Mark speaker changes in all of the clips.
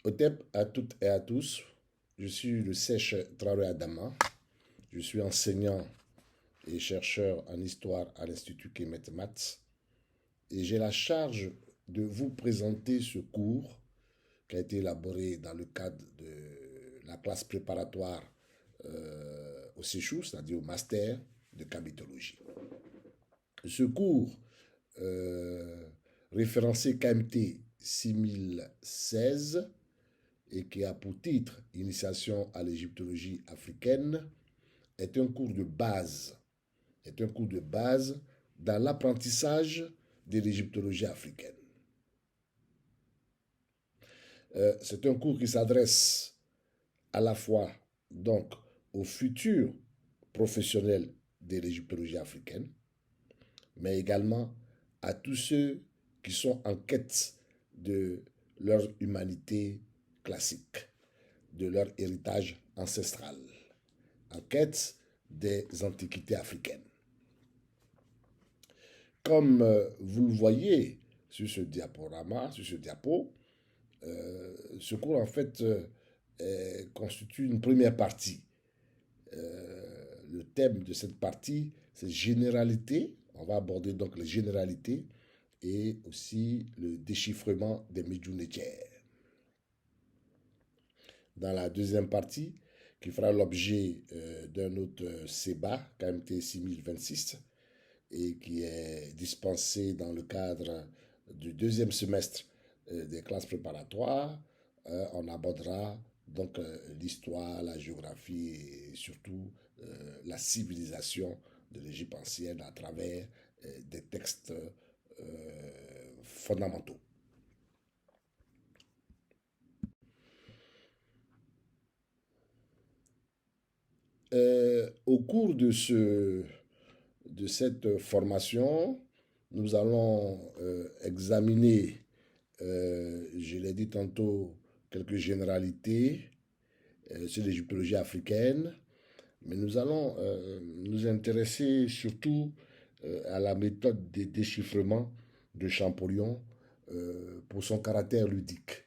Speaker 1: Otep à toutes et à tous, je suis le Sèche Traoré Adama, je suis enseignant et chercheur en histoire à l'Institut Kemet Mat et j'ai la charge de vous présenter ce cours qui a été élaboré dans le cadre de la classe préparatoire au séchou, c'est-à-dire au master de kabitologie. Ce cours, référencé KMT 6016, et qui a pour titre Initiation à l'égyptologie africaine, est un cours de base, dans l'apprentissage de l'égyptologie africaine. C'est un cours qui s'adresse à la fois donc aux futurs professionnels de l'égyptologie africaine, mais également à tous ceux qui sont en quête de leur humanité classique, de leur héritage ancestral, en quête des antiquités africaines. Comme vous le voyez sur ce diaporama, sur ce diapo, ce cours en fait constitue une première partie. Le thème de cette partie, c'est généralité. On va aborder donc les généralités et aussi le déchiffrement des Medjugorje. Dans la deuxième partie, qui fera l'objet d'un autre CEBA, KMT 6026, et qui est dispensé dans le cadre du deuxième semestre des classes préparatoires, on abordera donc l'histoire, la géographie et surtout la civilisation de l'Égypte ancienne à travers des textes fondamentaux. Au cours de cette formation, nous allons examiner, je l'ai dit tantôt, quelques généralités sur l'égyptologie africaine, mais nous allons nous intéresser surtout à la méthode de déchiffrement de Champollion pour son caractère ludique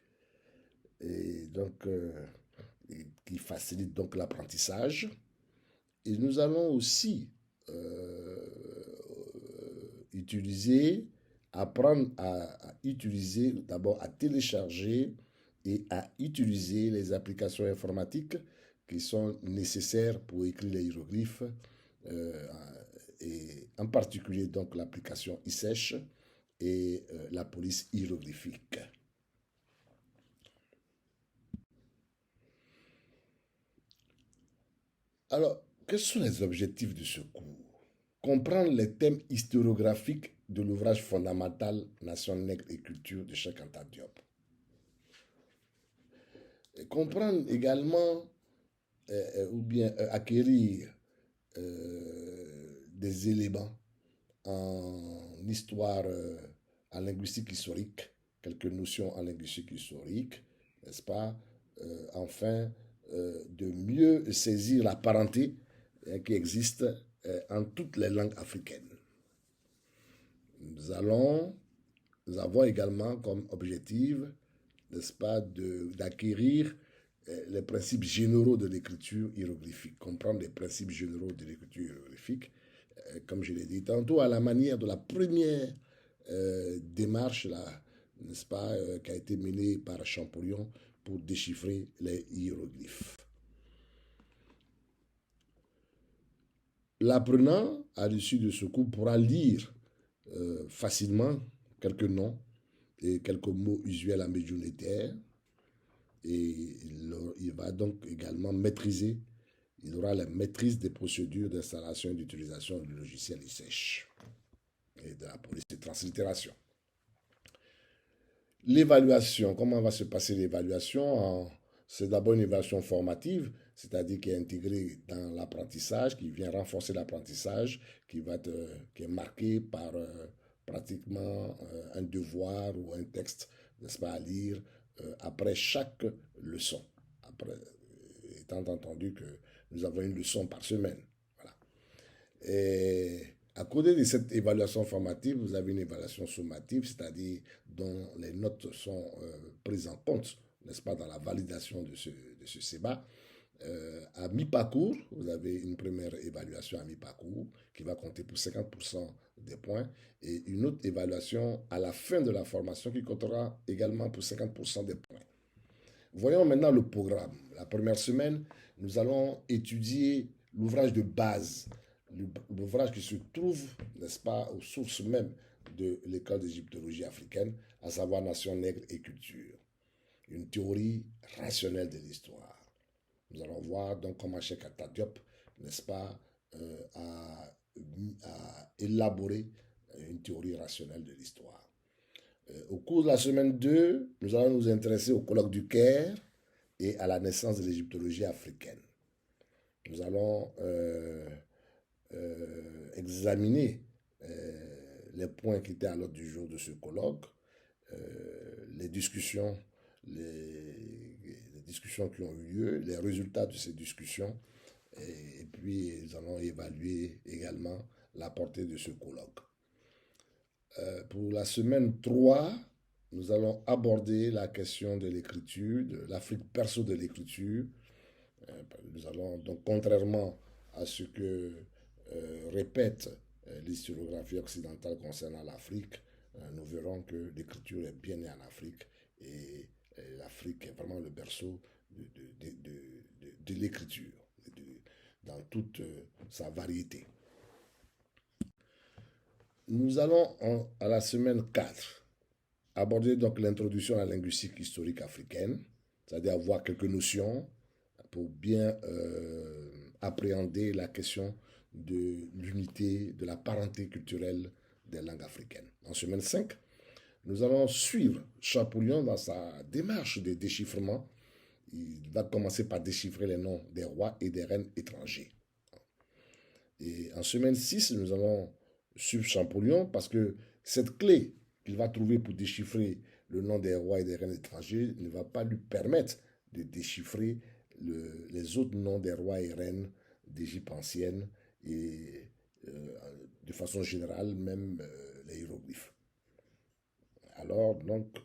Speaker 1: et donc qui facilite donc l'apprentissage. Et nous allons aussi apprendre à utiliser, d'abord à télécharger et à utiliser les applications informatiques qui sont nécessaires pour écrire les hiéroglyphes, et en particulier donc l'application ISèche et la police hiéroglyphique. Alors, quels sont les objectifs de ce cours? Comprendre les thèmes historiographiques de l'ouvrage fondamental Nation nègre et culture de Cheikh Anta Diop. Et comprendre également ou bien acquérir des éléments en histoire, en linguistique historique, quelques notions en linguistique historique, n'est-ce pas? Enfin, de mieux saisir la parenté qui existe en toutes les langues africaines. Nous avons également comme objectif, n'est-ce pas, d'acquérir les principes généraux de l'écriture hiéroglyphique, comprendre les principes généraux de l'écriture hiéroglyphique, comme je l'ai dit tantôt, à la manière de la première démarche, n'est-ce pas, qui a été menée par Champollion pour déchiffrer les hiéroglyphes. L'apprenant, à l'issue de ce cours, pourra lire facilement quelques noms et quelques mots usuels en medjugorje, et il va donc également maîtriser, il aura la maîtrise des procédures d'installation et d'utilisation du logiciel ISèche et de la police de translittération. L'évaluation, comment va se passer l'évaluation? C'est d'abord une évaluation formative, c'est-à-dire qui est intégrée dans l'apprentissage, qui vient renforcer l'apprentissage, qui est marqué par pratiquement un devoir ou un texte, n'est-ce pas, à lire après chaque leçon. Après, étant entendu que nous avons une leçon par semaine. Voilà. Et à côté de cette évaluation formative, vous avez une évaluation sommative, c'est-à-dire dont les notes sont prises en compte n'est-ce pas, dans la validation de ce CEBA. À mi-parcours, vous avez une première évaluation à mi-parcours qui va compter pour 50% des points et une autre évaluation à la fin de la formation qui comptera également pour 50% des points. Voyons maintenant le programme. La première semaine, nous allons étudier l'ouvrage de base, l'ouvrage qui se trouve, n'est-ce pas, aux sources même de l'école d'égyptologie africaine, à savoir Nation nègre et culture, une théorie rationnelle de l'histoire. Nous allons voir donc comment Cheikh Anta Diop, n'est-ce pas, a élaboré une théorie rationnelle de l'histoire. Au cours de la semaine 2, nous allons nous intéresser au colloque du Caire et à la naissance de l'égyptologie africaine. Nous allons examiner les points qui étaient à l'ordre du jour de ce colloque, les discussions qui ont eu lieu, les résultats de ces discussions, et puis nous allons évaluer également la portée de ce colloque. Pour la semaine 3, nous allons aborder la question de l'écriture, de l'Afrique perso de l'écriture. Nous allons donc, contrairement à ce que répète l'historiographie occidentale concernant l'Afrique, nous verrons que l'écriture est bien née en Afrique et l'Afrique est vraiment le berceau de l'écriture dans toute sa variété. Nous allons à la semaine 4 aborder donc l'introduction à la linguistique historique africaine, c'est-à-dire avoir quelques notions pour bien appréhender la question de l'unité, de la parenté culturelle des langues africaines. En semaine 5, nous allons suivre Champollion dans sa démarche de déchiffrement. Il va commencer par déchiffrer les noms des rois et des reines étrangers. Et en semaine 6, nous allons suivre Champollion parce que cette clé qu'il va trouver pour déchiffrer le nom des rois et des reines étrangers ne va pas lui permettre de déchiffrer les autres noms des rois et reines d'Égypte ancienne et de façon générale même les hiéroglyphes. Alors donc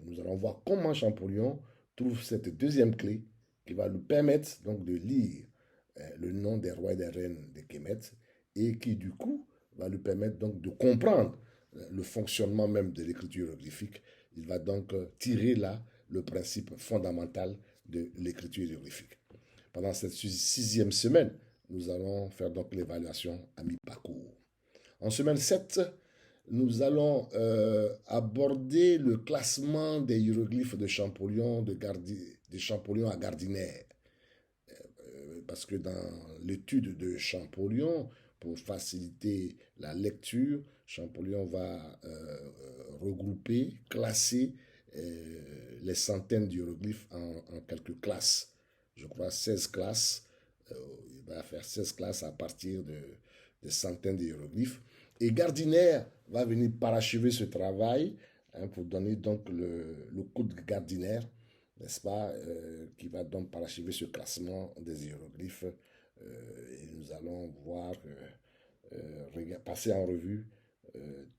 Speaker 1: nous allons voir comment Champollion trouve cette deuxième clé qui va lui permettre donc de lire le nom des rois et des reines de Kemet et qui du coup va lui permettre donc de comprendre le fonctionnement même de l'écriture hiéroglyphique. Il va donc tirer là le principe fondamental de l'écriture hiéroglyphique. Pendant cette 6e semaine, nous allons faire donc l'évaluation à mi-parcours. En semaine 7, nous allons aborder le classement des hiéroglyphes de Champollion, de Champollion à Gardiner. Parce que dans l'étude de Champollion, pour faciliter la lecture, Champollion va regrouper, classer les centaines d'hiéroglyphes en quelques classes. Je crois 16 classes. Il va faire 16 classes à partir de centaines d'hiéroglyphes. Et Gardiner va venir parachever ce travail pour donner donc le code Gardiner, n'est-ce pas, qui va donc parachever ce classement des hiéroglyphes. Et nous allons voir, passer en revue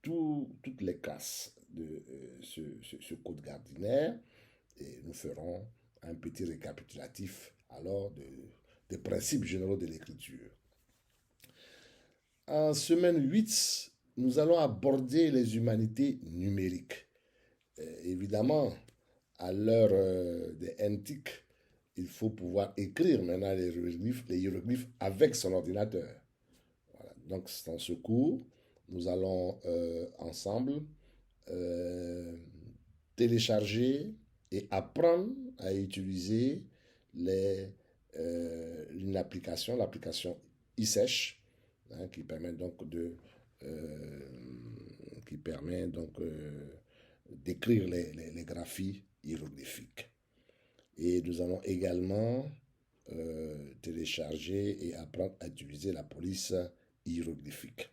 Speaker 1: toutes les classes de ce code Gardiner et nous ferons un petit récapitulatif alors des principes généraux de l'écriture. En semaine 8, nous allons aborder les humanités numériques. Évidemment, à l'heure des antiques, il faut pouvoir écrire maintenant les hiéroglyphes avec son ordinateur. Voilà. Donc, dans ce cours, nous allons ensemble télécharger et apprendre à utiliser l'application eSearch, qui permet donc d'écrire les graphies hiéroglyphiques. Et nous allons également télécharger et apprendre à utiliser la police hiéroglyphique.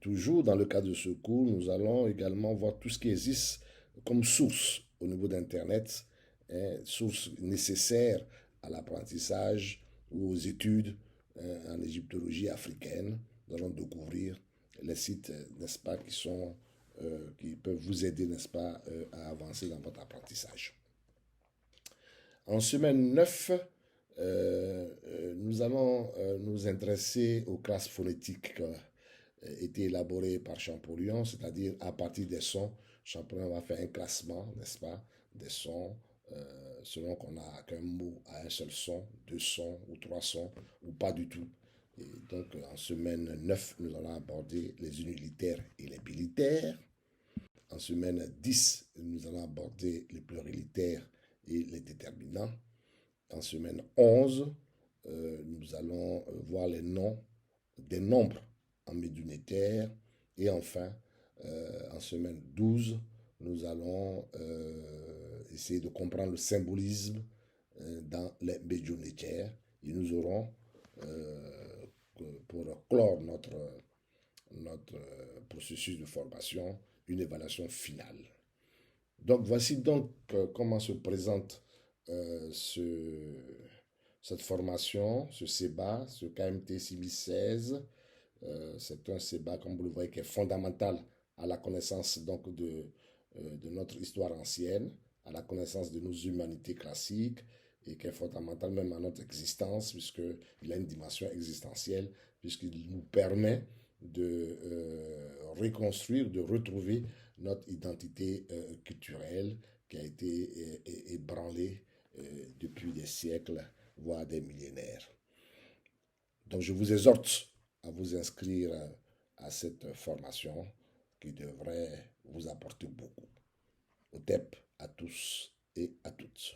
Speaker 1: Toujours dans le cadre de ce cours, nous allons également voir tout ce qui existe comme source au niveau d'Internet, sources nécessaires à l'apprentissage ou aux études en égyptologie africaine. Nous allons découvrir les sites, n'est-ce pas, qui peuvent vous aider, n'est-ce pas, à avancer dans votre apprentissage. En semaine 9, nous allons nous intéresser aux classes phonétiques qui ont été élaborées par Champollion, c'est-à-dire à partir des sons. Champollion va faire un classement, n'est-ce pas, des sons, selon qu'on a qu'un mot à un seul son, deux sons ou trois sons, ou pas du tout. Et donc, en semaine 9, nous allons aborder les unilitaires et les bilitaires. En semaine 10, nous allons aborder les pluralitaires et les déterminants. En semaine 11, nous allons voir les noms des nombres en médunitaire. Et enfin, en semaine 12, nous allons essayer de comprendre le symbolisme dans les médunitaires. Et nous aurons, pour clore notre processus de formation, une évaluation finale. Donc voici donc comment se présente cette formation, ce CEBA, ce KMT 6016. C'est un CEBA, comme vous le voyez, qui est fondamental à la connaissance donc de notre histoire ancienne, à la connaissance de nos humanités classiques, et qui est fondamental même à notre existence, puisqu'il a une dimension existentielle, puisqu'il nous permet de reconstruire, de retrouver notre identité culturelle qui a été ébranlée depuis des siècles, voire des millénaires. Donc je vous exhorte à vous inscrire à cette formation qui devrait vous apporter beaucoup. Au TEP à tous et à toutes.